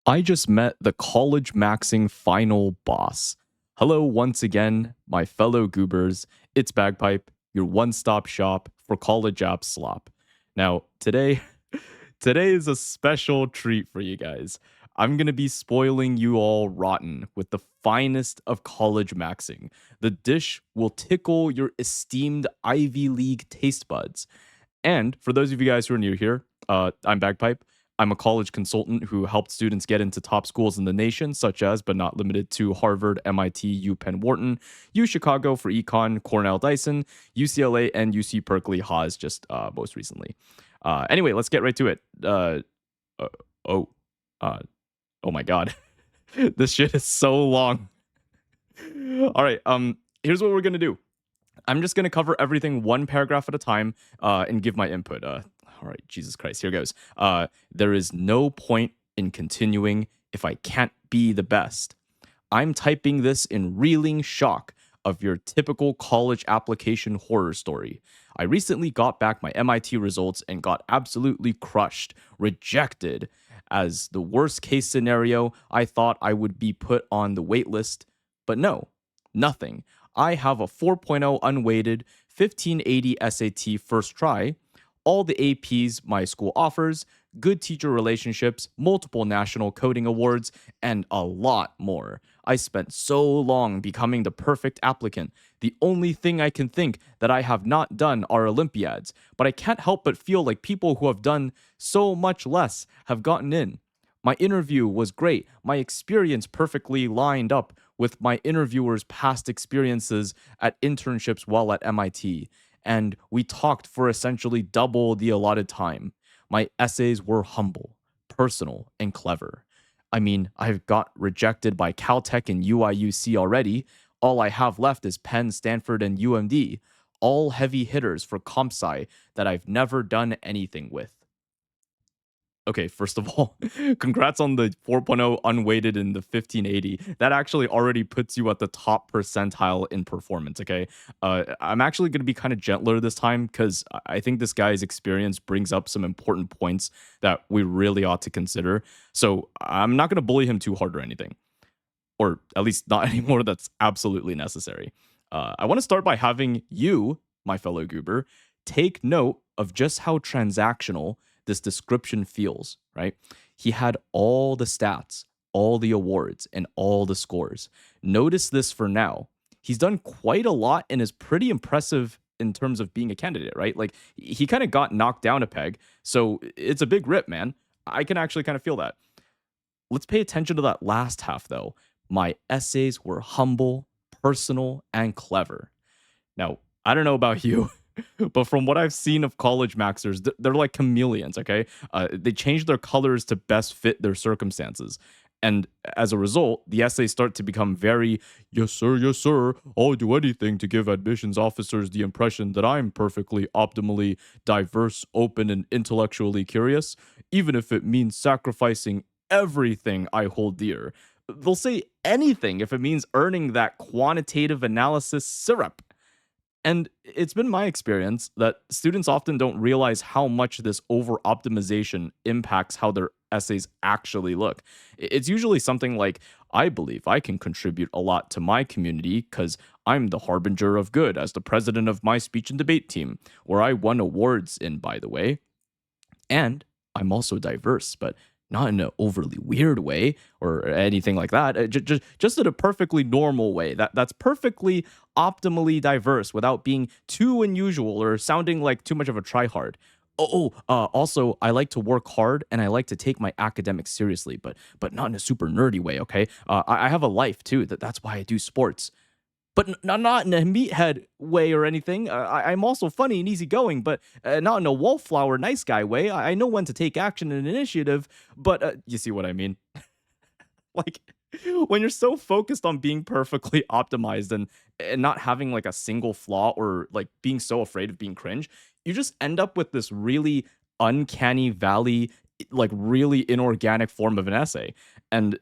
I just met the college maxing final boss. Hello, once again, my fellow goobers. It's Bagpipe, your one stop shop for college app slop. Now, today is a special treat for you guys. I'm going to be spoiling you all rotten with the finest of college maxing. The dish will tickle your esteemed Ivy League taste buds. And for those of you guys who are new here, I'm Bagpipe. I'm a college consultant who helped students get into top schools in the nation, such as, but not limited to, Harvard, MIT, UPenn Wharton, U Chicago for Econ, Cornell Dyson, UCLA, and UC Berkeley Haas just most recently. Anyway, let's get right to it. Uh, oh, uh, oh my God, this shit is so long. All right, here's what we're gonna do. I'm just going to cover everything one paragraph at a time and give my input. All right, Jesus Christ, here goes. There is no point in continuing if I can't be the best. I'm typing this in reeling shock of your typical college application horror story. I recently got back my MIT results and got absolutely crushed, rejected. As the worst case scenario, I thought I would be put on the wait list, but no, nothing. I have a 4.0 unweighted 1580 SAT first try, all the APs my school offers, good teacher relationships, multiple national coding awards, and a lot more. I spent so long becoming the perfect applicant. The only thing I can think that I have not done are Olympiads, but I can't help but feel like people who have done so much less have gotten in. My interview was great. My experience perfectly lined up with my interviewer's past experiences at internships while at MIT, and we talked for essentially double the allotted time. My essays were humble, personal, and clever. I mean, I've got rejected by Caltech and UIUC already. All I have left is Penn, Stanford, and UMD, all heavy hitters for comp sci that I've never done anything with. Okay, first of all, congrats on the 4.0 unweighted in the 1580. That actually already puts you at the top percentile in performance, okay? I'm actually going to be kind of gentler this time because I think this guy's experience brings up some important points that we really ought to consider. So I'm not going to bully him too hard or anything, or at least not anymore that's absolutely necessary. I want to start by having you, my fellow goober, take note of just how transactional this description feels, right? He had all the stats, all the awards, and all the scores. Notice this for now. He's done quite a lot and is pretty impressive in terms of being a candidate, right? Like he kind of got knocked down a peg. So it's a big rip, man. I can actually kind of feel that. Let's pay attention to that last half, though. My essays were humble, personal, and clever. Now, I don't know about you, but from what I've seen of college maxers, they're like chameleons, okay? They change their colors to best fit their circumstances. And as a result, the essays start to become very, yes, sir, I'll do anything to give admissions officers the impression that I'm perfectly, optimally diverse, open, and intellectually curious, even if it means sacrificing everything I hold dear. They'll say anything if it means earning that quantitative analysis syrup. And it's been my experience that students often don't realize how much this over optimization impacts how their essays actually look. It's usually something like, I believe I can contribute a lot to my community because I'm the harbinger of good as the president of my speech and debate team, where I won awards in, by the way. And I'm also diverse, but not in an overly weird way or anything like that. Just in a perfectly normal way. That's perfectly optimally diverse without being too unusual or sounding like too much of a tryhard. Also, I like to work hard and I like to take my academics seriously, but not in a super nerdy way. Okay, I have a life too. That's why I do sports, but not in a meathead way or anything. I'm also funny and easygoing, but not in a wallflower nice guy way. I know when to take action and initiative, but you see what I mean? Like when you're so focused on being perfectly optimized and not having like a single flaw or like being so afraid of being cringe, you just end up with this really uncanny valley, like really inorganic form of an essay. And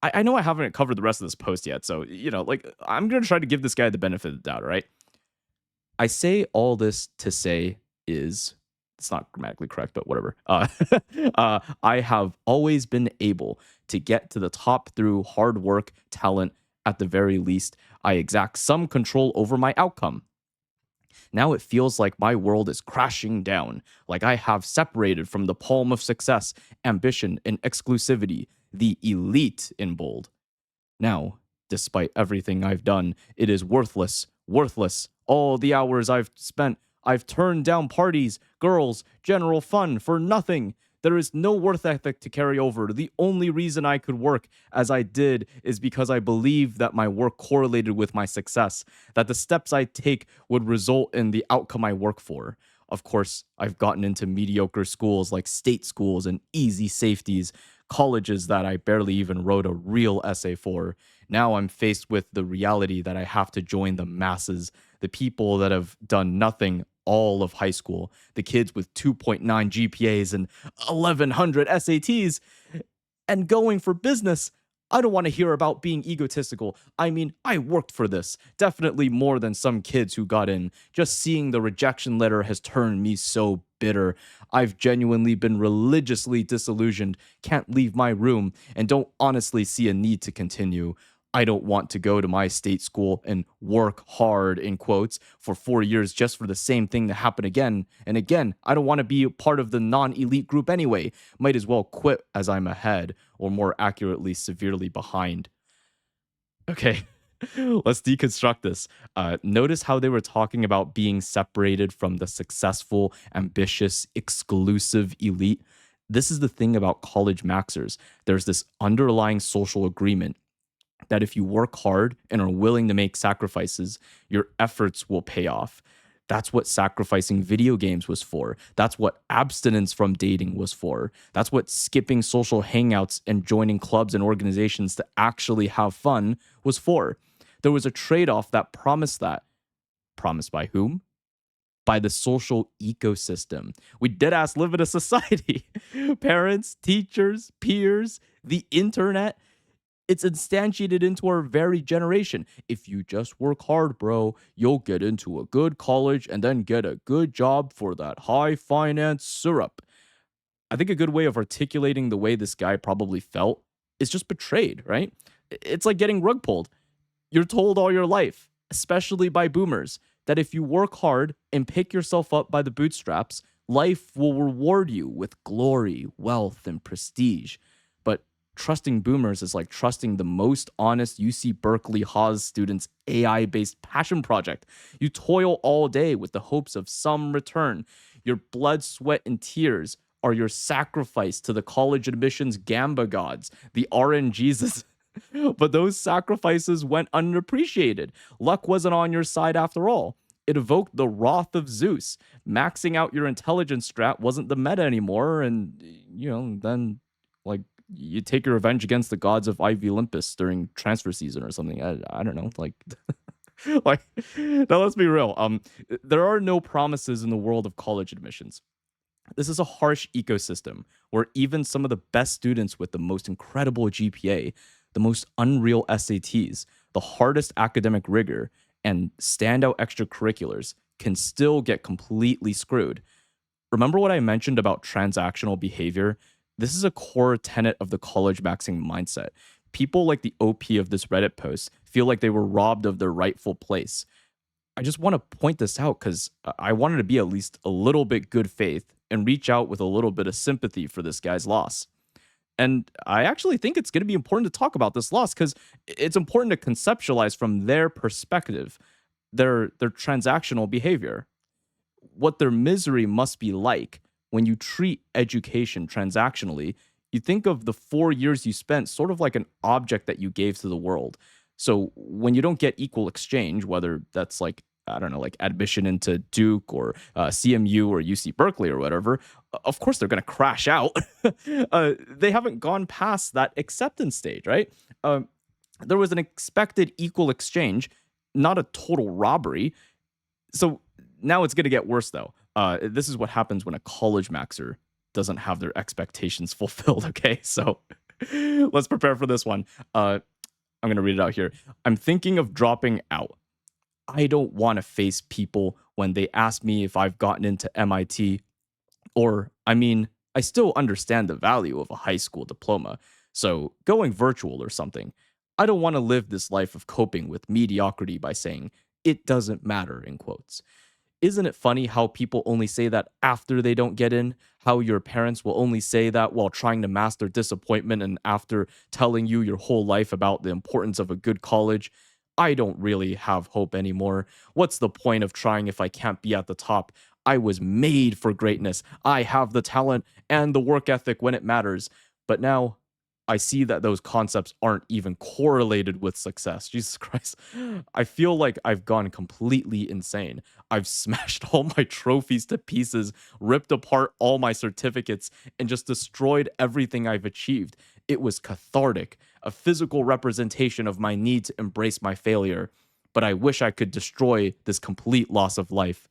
I know I haven't covered the rest of this post yet, so like I'm gonna try to give this guy the benefit of the doubt. All right, I say all this to say is it's not grammatically correct, but whatever. I have always been able to get to the top through hard work, talent. At the very least, I exact some control over my outcome. Now it feels like my world is crashing down, like I have separated from the palm of success, ambition, and exclusivity, the elite in bold. Now, despite everything I've done, it is worthless, worthless. All the hours I've spent, I've turned down parties, girls, general fun for nothing. There is no worth ethic to carry over. The only reason I could work as I did is because I believed that my work correlated with my success, that the steps I take would result in the outcome I work for. Of course, I've gotten into mediocre schools like state schools and easy safeties, colleges that I barely even wrote a real essay for. Now I'm faced with the reality that I have to join the masses, the people that have done nothing all of high school, the kids with 2.9 GPAs and 1100 SATs, and going for business. I don't want to hear about being egotistical. I mean, I worked for this, definitely more than some kids who got in. Just seeing the rejection letter has turned me so bitter. I've genuinely been religiously disillusioned, can't leave my room, and don't honestly see a need to continue. I don't want to go to my state school and work hard, in quotes, for 4 years just for the same thing to happen again and again. I don't want to be a part of the non elite group anyway. Might as well quit as I'm ahead, or more accurately, severely behind. Okay, let's deconstruct this. Notice how they were talking about being separated from the successful, ambitious, exclusive elite. This is the thing about college maxers. There's this underlying social agreement that if you work hard and are willing to make sacrifices, your efforts will pay off. That's what sacrificing video games was for. That's what abstinence from dating was for. That's what skipping social hangouts and joining clubs and organizations to actually have fun was for. There was a trade off that promised that. Promised by whom? By the social ecosystem. We dead ass live in a society. Parents, teachers, peers, the internet, it's instantiated into our very generation. If you just work hard, bro, you'll get into a good college and then get a good job for that high finance syrup. I think a good way of articulating the way this guy probably felt is just betrayed, right? It's like getting rug pulled. You're told all your life, especially by boomers, that if you work hard and pick yourself up by the bootstraps, life will reward you with glory, wealth, and prestige. But trusting boomers is like trusting the most honest UC Berkeley Haas student's AI based passion project. You toil all day with the hopes of some return. Your blood, sweat, and tears are your sacrifice to the college admissions gamba gods, the RNGs. But those sacrifices went unappreciated. Luck wasn't on your side after all. It evoked the wrath of Zeus. Maxing out your intelligence strat wasn't the meta anymore, and then like you take your revenge against the gods of Ivy Olympus during transfer season or something. I don't know, like like now let's be real. There are no promises in the world of college admissions. This is a harsh ecosystem where even some of the best students with the most incredible GPA, the most unreal SATs, the hardest academic rigor, and standout extracurriculars can still get completely screwed. Remember what I mentioned about transactional behavior? This is a core tenet of the college maxing mindset. People like the OP of this Reddit post feel like they were robbed of their rightful place. I just want to point this out because I wanted to be at least a little bit good faith and reach out with a little bit of sympathy for this guy's loss. And I actually think it's going to be important to talk about this loss because it's important to conceptualize from their perspective, their transactional behavior, what their misery must be like when you treat education transactionally. You think of the 4 years you spent sort of like an object that you gave to the world. So when you don't get equal exchange, whether that's like, I don't know, like admission into Duke or CMU or UC Berkeley or whatever, of course they're going to crash out. They haven't gone past that acceptance stage, right? There was an expected equal exchange, not a total robbery. So now it's going to get worse, though. This is what happens when a college maxer doesn't have their expectations fulfilled, okay? So let's prepare for this one. I'm going to read it out here. I'm thinking of dropping out. I don't want to face people when they ask me if I've gotten into MIT Or, I mean, I still understand the value of a high school diploma. So, going virtual or something, I don't want to live this life of coping with mediocrity by saying, it doesn't matter, in quotes. Isn't it funny how people only say that after they don't get in? How your parents will only say that while trying to mask their disappointment and after telling you your whole life about the importance of a good college? I don't really have hope anymore. What's the point of trying if I can't be at the top? I was made for greatness. I have the talent and the work ethic when it matters. But now I see that those concepts aren't even correlated with success. Jesus Christ. I feel like I've gone completely insane. I've smashed all my trophies to pieces, ripped apart all my certificates, and just destroyed everything I've achieved. It was cathartic, a physical representation of my need to embrace my failure. But I wish I could destroy this complete loss of life.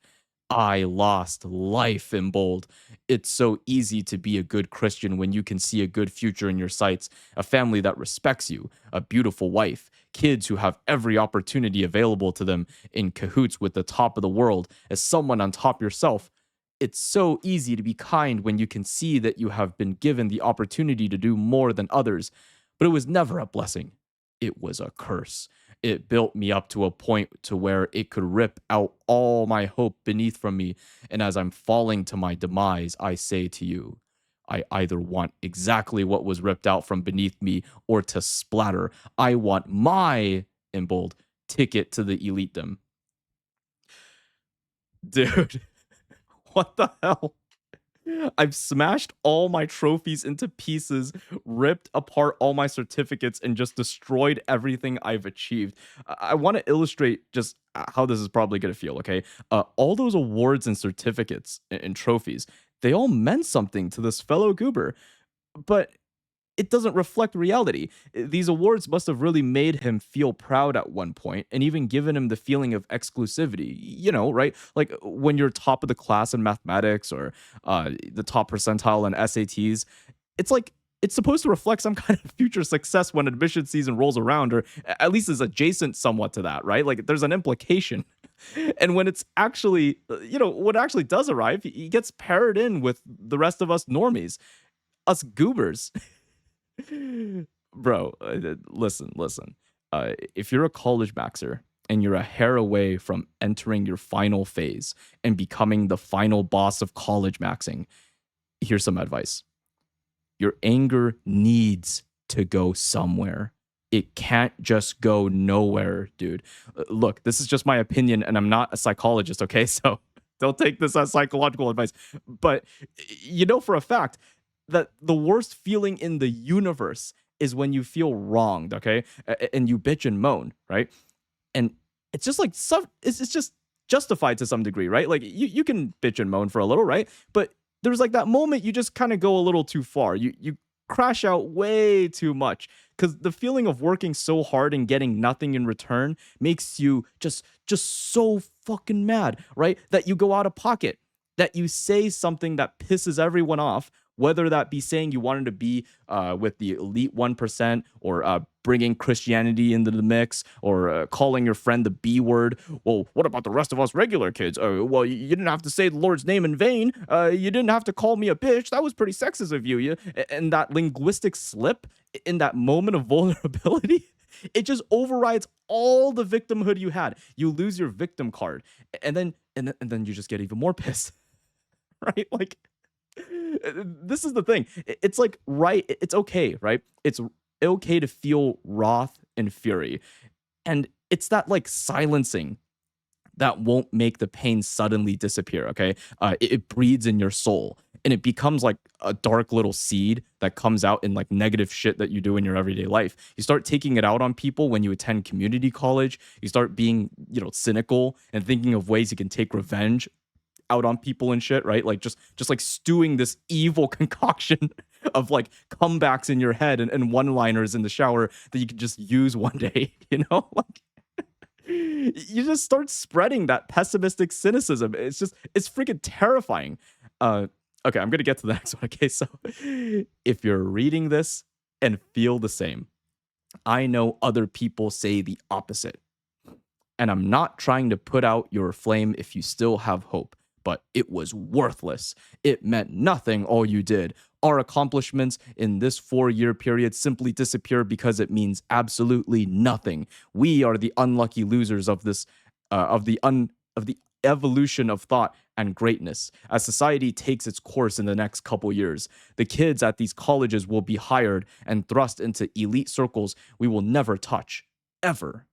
I lost life in bold. It's so easy to be a good Christian when you can see a good future in your sights, a family that respects you, a beautiful wife, kids who have every opportunity available to them, in cahoots with the top of the world as someone on top yourself. It's so easy to be kind when you can see that you have been given the opportunity to do more than others, but it was never a blessing. It was a curse. It built me up to a point to where it could rip out all my hope beneath from me. And as I'm falling to my demise, I say to you, I either want exactly what was ripped out from beneath me or to splatter. I want my, in bold, ticket to the elitedom. Dude, what the hell? I've smashed all my trophies into pieces, ripped apart all my certificates, and just destroyed everything I've achieved. I want to illustrate just how this is probably going to feel, okay? All those awards and certificates and trophies, they all meant something to this fellow goober, but it doesn't reflect reality. These awards must have really made him feel proud at one point and even given him the feeling of exclusivity, right? Like when you're top of the class in mathematics or the top percentile in SATs, it's like it's supposed to reflect some kind of future success when admission season rolls around, or at least is adjacent somewhat to that, right? Like there's an implication. And when it's actually, what actually does arrive, he gets paired in with the rest of us normies, us goobers. Bro, listen. If you're a college maxer and you're a hair away from entering your final phase and becoming the final boss of college maxing, here's some advice. Your anger needs to go somewhere. It can't just go nowhere, dude. Look, this is just my opinion, and I'm not a psychologist, okay? So don't take this as psychological advice. But you know for a fact that the worst feeling in the universe is when you feel wronged, okay? And you bitch and moan, right? And it's just like it's just justified to some degree, right? Like you can bitch and moan for a little, right? But there's like that moment you just kind of go a little too far. You crash out way too much because the feeling of working so hard and getting nothing in return makes you just so fucking mad, right? That you go out of pocket, that you say something that pisses everyone off, whether that be saying you wanted to be with the elite 1% or bringing Christianity into the mix or calling your friend the B word. Well, what about the rest of us regular kids? Well, you didn't have to say the Lord's name in vain. You didn't have to call me a bitch. That was pretty sexist of you. And that linguistic slip in that moment of vulnerability, it just overrides all the victimhood you had. You lose your victim card, and then you just get even more pissed, right? Like this is the thing. It's like, right, it's okay, right? It's okay to feel wrath and fury. And it's that like silencing that won't make the pain suddenly disappear, okay? It breeds in your soul and it becomes like a dark little seed that comes out in like negative shit that you do in your everyday life. You start taking it out on people when you attend community college. You start being, cynical and thinking of ways you can take revenge out on people and shit, right? Like just like stewing this evil concoction of like comebacks in your head and one-liners in the shower that you can just use one day, Like you just start spreading that pessimistic cynicism. It's freaking terrifying. Okay, I'm gonna get to the next one. Okay, so if you're reading this and feel the same, I know other people say the opposite. And I'm not trying to put out your flame if you still have hope, but it was worthless. It meant nothing, all you did. Our accomplishments in this 4 year period simply disappear because it means absolutely nothing. We are the unlucky losers of this, of the evolution of thought and greatness. As society takes its course in the next couple years, the kids at these colleges will be hired and thrust into elite circles we will never touch, ever.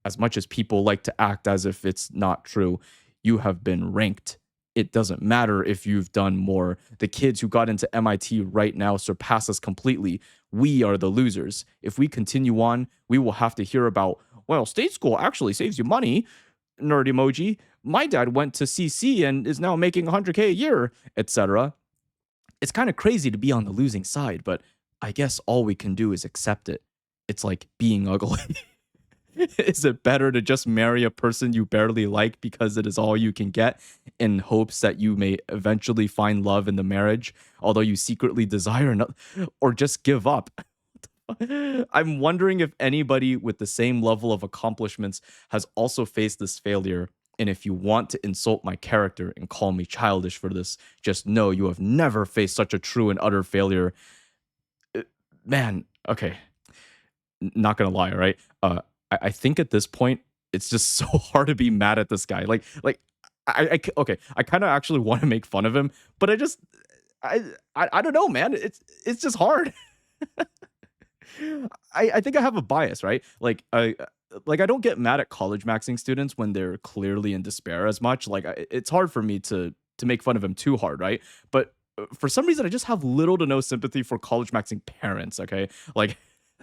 As much as people like to act as if it's not true, you have been ranked. It doesn't matter if you've done more. The kids who got into MIT right now surpass us completely. We are the losers. If we continue on, we will have to hear about, well, state school actually saves you money. Nerd emoji. My dad went to CC and is now making 100K a year, etc. It's kind of crazy to be on the losing side, but I guess all we can do is accept it. It's like being ugly. Is it better to just marry a person you barely like because it is all you can get in hopes that you may eventually find love in the marriage, although you secretly desire not, or just give up? I'm wondering if anybody with the same level of accomplishments has also faced this failure. And if you want to insult my character and call me childish for this, just know you have never faced such a true and utter failure. Man, okay, not gonna lie, right? I think at this point it's just so hard to be mad at this guy. Okay, I kind of actually want to make fun of him, but I don't know, man. It's just hard. I think I have a bias, right? Like I don't get mad at college maxing students when they're clearly in despair as much. It's hard for me to make fun of him too hard, right? But for some reason, I just have little to no sympathy for college maxing parents. Okay, like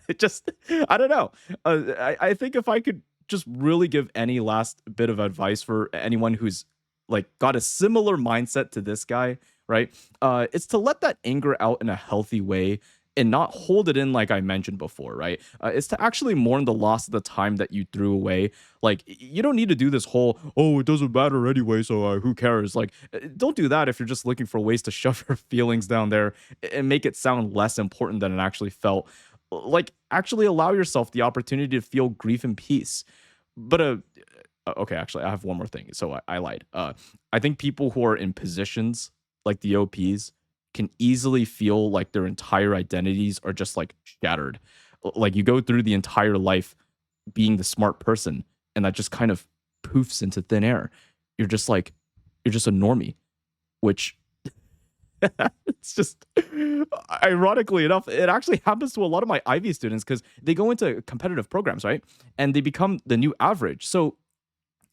it just I don't know. I think if I could just really give any last bit of advice for anyone who's like got a similar mindset to this guy, right? It's to let that anger out in a healthy way and not hold it in like I mentioned before, right? It's to actually mourn the loss of the time that you threw away. Like you don't need to do this whole, oh, it doesn't matter anyway, so who cares? Like don't do that if you're just looking for ways to shove your feelings down there and make it sound less important than it actually felt. Like actually allow yourself the opportunity to feel grief and peace. But okay, actually I have one more thing. So I lied. I think people who are in positions like the OPs can easily feel like their entire identities are just like shattered. Like you go through the entire life being the smart person and that just kind of poofs into thin air. You're just like you're just a normie, which it's just ironically enough, it actually happens to a lot of my Ivy students because they go into competitive programs, right? And they become the new average. So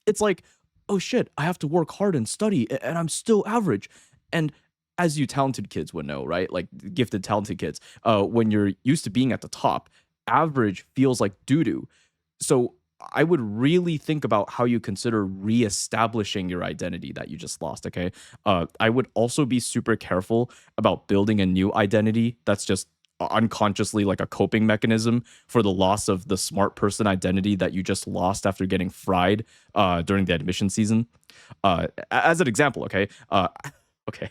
it's like, oh shit, I have to work hard and study, and I'm still average. And as you talented kids would know, right? Like gifted, talented kids, when you're used to being at the top, average feels like doo doo. So I would really think about how you consider reestablishing your identity that you just lost. Okay. I would also be super careful about building a new identity that's just unconsciously like a coping mechanism for the loss of the smart person identity that you just lost after getting fried during the admission season. As an example, okay. Okay.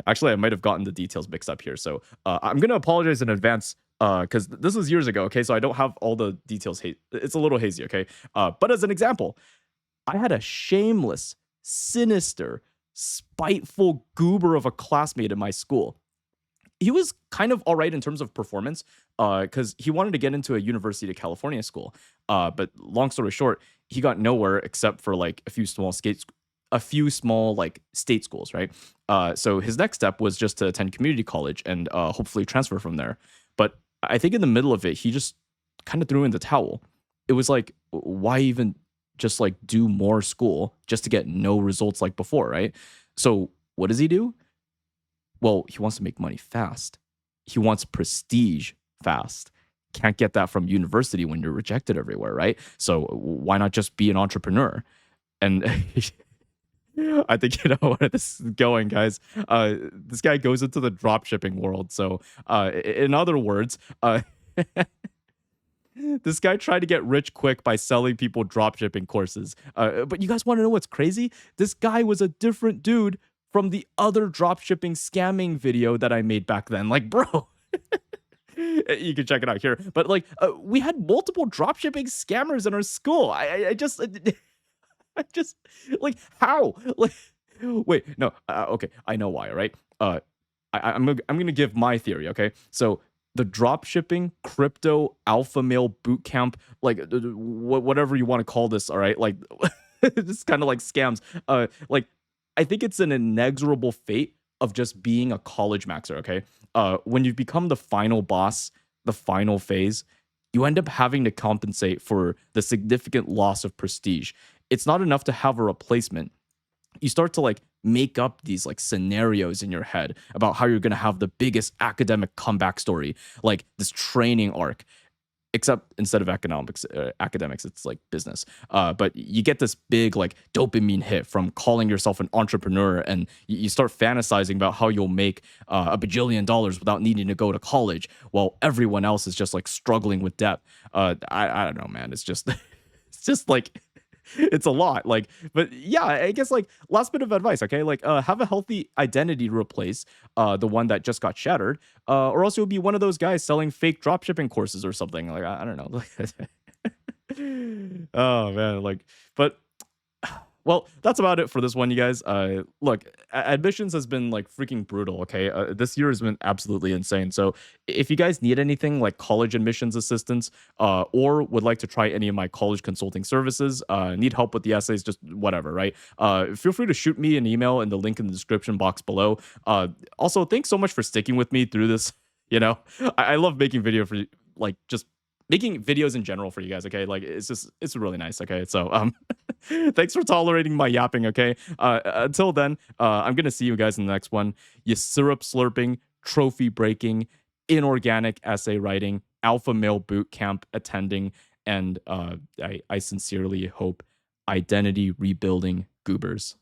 Actually, I might have gotten the details mixed up here. So I'm going to apologize in advance because this was years ago. Okay. So I don't have all the details. It's a little hazy. Okay. But as an example, I had a shameless, sinister, spiteful goober of a classmate in my school. He was kind of all right in terms of performance because he wanted to get into a University of California school. But long story short, he got nowhere except for like a few small like state schools, right? So his next step was just to attend community college and hopefully transfer from there. But I think in the middle of it, he just kind of threw in the towel. It was like, why even just like do more school just to get no results like before, right? So what does he do? Well, he wants to make money fast. He wants prestige fast. Can't get that from university when you're rejected everywhere, right? So why not just be an entrepreneur? And I think you know where this is going, guys. This guy goes into the drop shipping world. So, in other words, this guy tried to get rich quick by selling people drop shipping courses. But you guys want to know what's crazy? This guy was a different dude from the other drop shipping scamming video that I made back then. Like, bro. You can check it out here. But like, we had multiple drop shipping scammers in our school. I just like how Wait, no, okay, I know why, right? I'm gonna give my theory, okay? So the drop shipping, crypto, alpha male boot camp, like whatever you want to call this, all right? Like it's kind of like scams. Like I think it's an inexorable fate of just being a college maxer, okay? When you become the final boss, the final phase, you end up having to compensate for the significant loss of prestige. It's not enough to have a replacement. You start to like make up these like scenarios in your head about how you're going to have the biggest academic comeback story, like this training arc, except instead of academics, it's like business. But you get this big like dopamine hit from calling yourself an entrepreneur, and you start fantasizing about how you'll make $1 bajillion without needing to go to college, while everyone else is just like struggling with debt. I don't know, man. It's just it's just like it's a lot. Like, but yeah, I guess like last bit of advice, okay? Like have a healthy identity to replace the one that just got shattered. Or else you'll be one of those guys selling fake dropshipping courses or something. Like I don't know. Oh man, like but well, that's about it for this one, you guys. Look, admissions has been like freaking brutal. Okay, this year has been absolutely insane. So, if you guys need anything like college admissions assistance, or would like to try any of my college consulting services, need help with the essays, just whatever, right? Feel free to shoot me an email in the link in the description box below. Also, thanks so much for sticking with me through this. You know, I love making video for like just making videos in general for you guys. Okay, like it's really nice. Okay, so thanks for tolerating my yapping, okay? Until then, I'm going to see you guys in the next one. You syrup slurping, trophy breaking, inorganic essay writing, alpha male boot camp attending, and I sincerely hope identity rebuilding goobers.